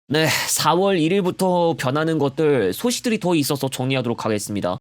네, 4월 1일부터 변하는 것들 소식들이 더 있어서 정리하도록 하겠습니다.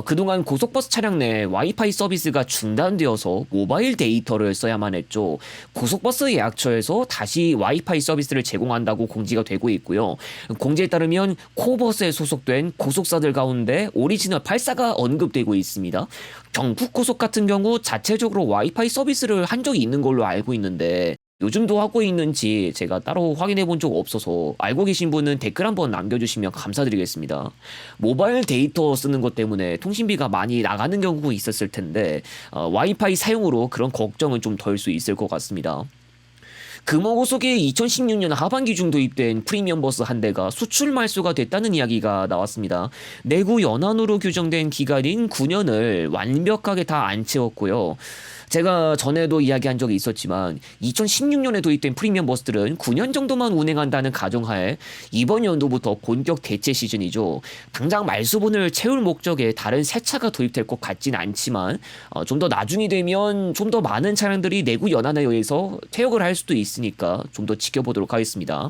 그동안 고속버스 차량 내 와이파이 서비스가 중단되어서 모바일 데이터를 써야만 했죠. 고속버스 예약처에서 다시 와이파이 서비스를 제공한다고 공지가 되고 있고요. 공지에 따르면 코버스에 소속된 고속사들 가운데 오리지널 8사가 언급되고 있습니다. 경북고속 같은 경우 자체적으로 와이파이 서비스를 한 적이 있는 걸로 알고 있는데 요즘도 하고 있는지 제가 따로 확인해 본 적 없어서 알고 계신 분은 댓글 한번 남겨주시면 감사드리겠습니다. 모바일 데이터 쓰는 것 때문에 통신비가 많이 나가는 경우가 있었을 텐데 와이파이 사용으로 그런 걱정은 좀 덜 수 있을 것 같습니다. 금호고속에 2016년 하반기 중 도입된 프리미엄 버스 한 대가 수출 말소가 됐다는 이야기가 나왔습니다. 내구 연한으로 규정된 기간인 9년을 완벽하게 다 안 채웠고요. 제가 전에도 이야기한 적이 있었지만 2016년에 도입된 프리미엄 버스들은 9년 정도만 운행한다는 가정하에 이번 연도부터 본격 대체 시즌이죠. 당장 말소분을 채울 목적에 다른 새 차가 도입될 것 같진 않지만 좀 더 나중이 되면 좀 더 많은 차량들이 내구 연한에 의해서 퇴역을 할 수도 있으니까 좀 더 지켜보도록 하겠습니다.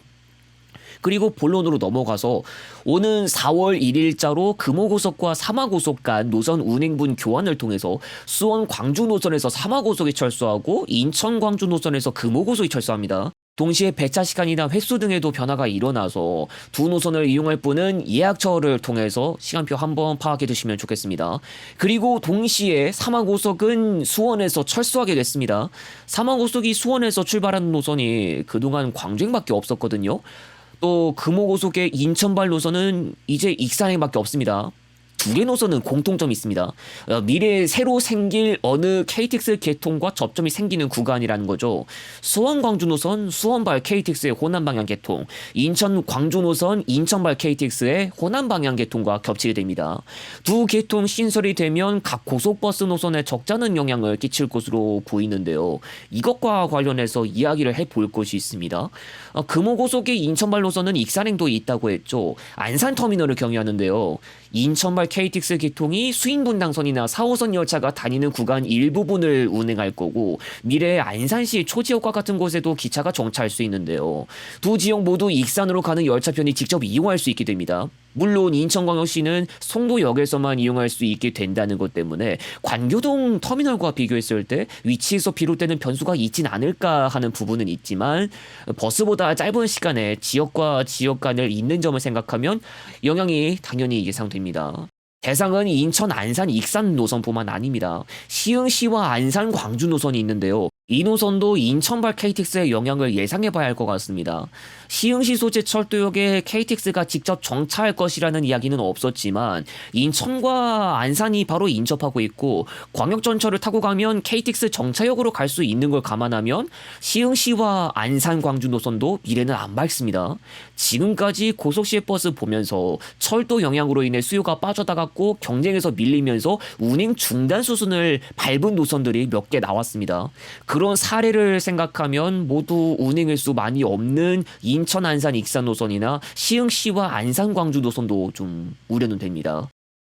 그리고 본론으로 넘어가서 오는 4월 1일자로 금호고속과 삼화고속 간 노선 운행분 교환을 통해서 수원 광주 노선에서 삼화고속이 철수하고 인천 광주 노선에서 금호고속이 철수합니다. 동시에 배차 시간이나 횟수 등에도 변화가 일어나서 두 노선을 이용할 분은 예약처를 통해서 시간표 한번 파악해 두시면 좋겠습니다. 그리고 동시에 삼화고속은 수원에서 철수하게 됐습니다. 삼화고속이 수원에서 출발하는 노선이 그동안 광주행밖에 없었거든요. 또 금호고속의 인천발 노선은 이제 익산행밖에 없습니다. 두 개 노선은 공통점이 있습니다. 미래에 새로 생길 어느 KTX 개통과 접점이 생기는 구간이라는 거죠. 수원 광주 노선 수원발 KTX의 호남 방향 개통, 인천 광주 노선 인천발 KTX의 호남 방향 개통과 겹치게 됩니다. 두 개통 신설이 되면 각 고속버스 노선에 적잖은 영향을 끼칠 것으로 보이는데요. 이것과 관련해서 이야기를 해볼 것이 있습니다. 금호고속의 인천발 노선은 익산행도 있다고 했죠. 안산터미널을 경유하는데요. 인천발 KTX 개통이 수인분당선이나 4호선 열차가 다니는 구간 일부분을 운행할 거고 미래에 안산시 초지역과 같은 곳에도 기차가 정차할 수 있는데요. 두 지역 모두 익산으로 가는 열차편이 직접 이용할 수 있게 됩니다. 물론 인천광역시는 송도역에서만 이용할 수 있게 된다는 것 때문에 관교동 터미널과 비교했을 때 위치에서 비롯되는 변수가 있진 않을까 하는 부분은 있지만 버스보다 짧은 시간에 지역과 지역 간을 잇는 점을 생각하면 영향이 당연히 예상됩니다. 대상은 인천, 안산, 익산 노선뿐만 아닙니다. 시흥시와 안산, 광주 노선이 있는데요. 이 노선도 인천발 KTX의 영향을 예상해봐야 할 것 같습니다. 시흥시 소재 철도역에 KTX가 직접 정차할 것이라는 이야기는 없었지만 인천과 안산이 바로 인접하고 있고 광역전철을 타고 가면 KTX 정차역으로 갈 수 있는 걸 감안하면 시흥시와 안산, 광주 노선도 미래는 안 밝습니다. 지금까지 고속시외 버스 보면서 철도 영향으로 인해 수요가 빠져나갔고 경쟁에서 밀리면서 운행 중단 수순을 밟은 노선들이 몇 개 나왔습니다. 그런 사례를 생각하면 모두 운행 횟수 많이 없는 인천, 안산, 익산 노선이나 시흥시와 안산, 광주 노선도 좀 우려는 됩니다.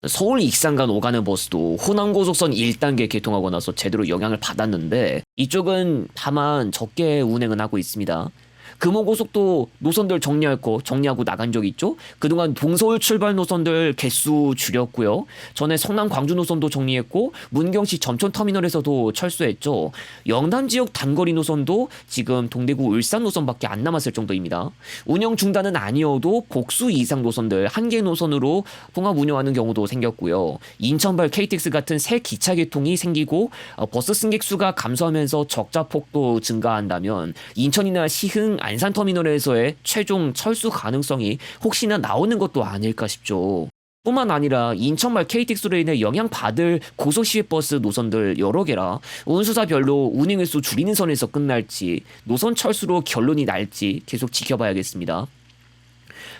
서울 익산 간 오가는 버스도 호남고속선 1단계 개통하고 나서 제대로 영향을 받았는데 이쪽은 다만 적게 운행은 하고 있습니다. 금호고속도 노선들 정리하고 나간 적 있죠. 그동안 동서울 출발 노선들 개수 줄였고요. 전에 성남 광주 노선도 정리했고 문경시 점촌터미널에서도 철수했죠. 영남 지역 단거리 노선도 지금 동대구 울산 노선밖에 안 남았을 정도입니다. 운영 중단은 아니어도 복수 이상 노선들 한 개 노선으로 통합 운영하는 경우도 생겼고요. 인천발 KTX 같은 새 기차 개통이 생기고 버스 승객 수가 감소하면서 적자 폭도 증가한다면 인천이나 시흥, 안산터미널에서의 최종 철수 가능성이 혹시나 나오는 것도 아닐까 싶죠. 뿐만 아니라 인천발 KTX로 인해 영향받을 고속시외버스 노선들 여러 개라 운수사별로 운행 횟수 줄이는 선에서 끝날지 노선 철수로 결론이 날지 계속 지켜봐야겠습니다.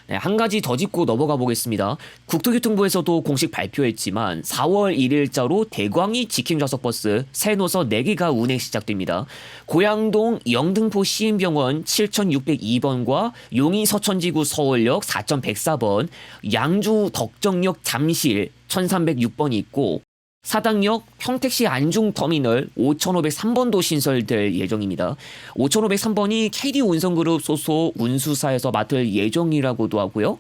네, 한 가지 더 짚고 넘어가 보겠습니다. 국토교통부에서도 공식 발표했지만 4월 1일자로 대광이 직행좌석버스 새 노선 4개가 운행 시작됩니다. 고양동 영등포 시인병원 7602번과 용인 서천지구 서울역 4104번, 양주 덕정역 잠실 1306번이 있고 사당역 평택시 안중터미널 5503번도 신설될 예정입니다. 5503번이 KD 운송그룹 소속 운수사에서 맡을 예정이라고도 하고요.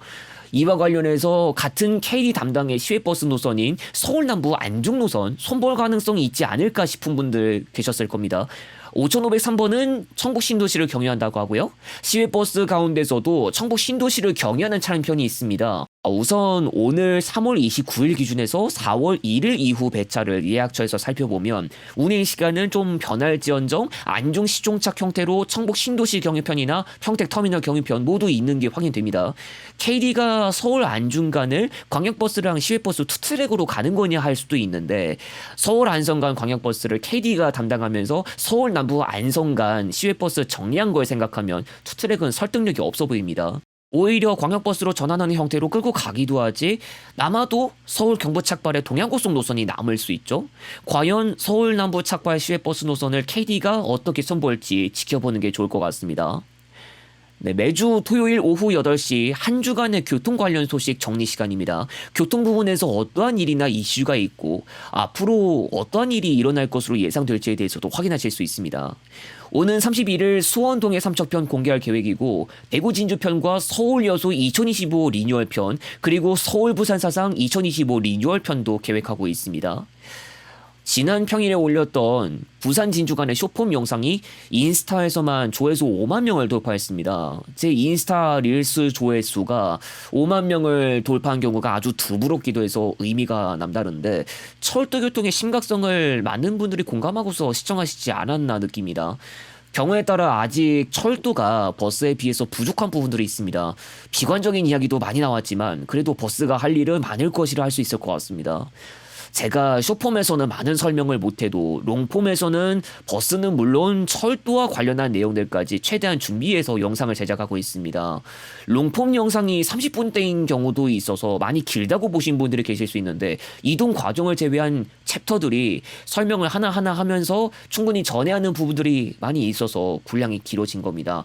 이와 관련해서 같은 KD 담당의 시외버스 노선인 서울 남부 안중 노선 손볼 가능성이 있지 않을까 싶은 분들 계셨을 겁니다. 5503번은 청북 신도시를 경유한다고 하고요. 시외버스 가운데서도 청북 신도시를 경유하는 차량편이 있습니다. 우선 오늘 3월 29일 기준에서 4월 1일 이후 배차를 예약처에서 살펴보면 운행 시간은 좀 변할지언정 안중 시종착 형태로 청북 신도시 경유편이나 평택 터미널 경유편 모두 있는 게 확인됩니다. KD가 서울 안중간을 광역버스랑 시외버스 투트랙으로 가는 거냐 할 수도 있는데 서울 안성간 광역버스를 KD가 담당하면서 서울 남부 안성간 시외버스 정리한 걸 생각하면 투트랙은 설득력이 없어 보입니다. 오히려 광역버스로 전환하는 형태로 끌고 가기도 하지 남아도 서울 경부 착발의 동양고속 노선이 남을 수 있죠. 과연 서울 남부 착발 시외버스 노선을 KD가 어떻게 선보일지 지켜보는 게 좋을 것 같습니다. 네, 매주 토요일 오후 8시 한 주간의 교통 관련 소식 정리 시간입니다. 교통 부분에서 어떠한 일이나 이슈가 있고 앞으로 어떠한 일이 일어날 것으로 예상될지에 대해서도 확인하실 수 있습니다. 오는 31일 수원동해 삼척편 공개할 계획이고 대구 진주편과 서울 여수 2025 리뉴얼편 그리고 서울 부산 사상 2025 리뉴얼편도 계획하고 있습니다. 지난 평일에 올렸던 부산 진주 간의 쇼폼 영상이 인스타에서만 조회수 5만 명을 돌파했습니다. 제 인스타 릴스 조회수가 5만 명을 돌파한 경우가 아주 드물었기도 해서 의미가 남다른데 철도 교통의 심각성을 많은 분들이 공감하고서 시청하시지 않았나 느낍니다. 경우에 따라 아직 철도가 버스에 비해서 부족한 부분들이 있습니다. 비관적인 이야기도 많이 나왔지만 그래도 버스가 할 일은 많을 것이라 할 수 있을 것 같습니다. 제가 숏폼에서는 많은 설명을 못해도 롱폼에서는 버스는 물론 철도와 관련한 내용들까지 최대한 준비해서 영상을 제작하고 있습니다. 롱폼 영상이 30분대인 경우도 있어서 많이 길다고 보신 분들이 계실 수 있는데 이동 과정을 제외한 챕터들이 설명을 하나하나 하면서 충분히 전해야 하는 부분들이 많이 있어서 분량이 길어진 겁니다.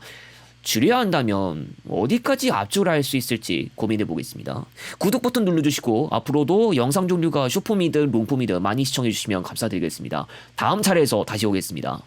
줄여야 한다면 어디까지 압축을 할 수 있을지 고민해 보겠습니다. 구독 버튼 눌러주시고 앞으로도 영상 종류가 쇼폼이든 롱폼이든 많이 시청해 주시면 감사드리겠습니다. 다음 차례에서 다시 오겠습니다.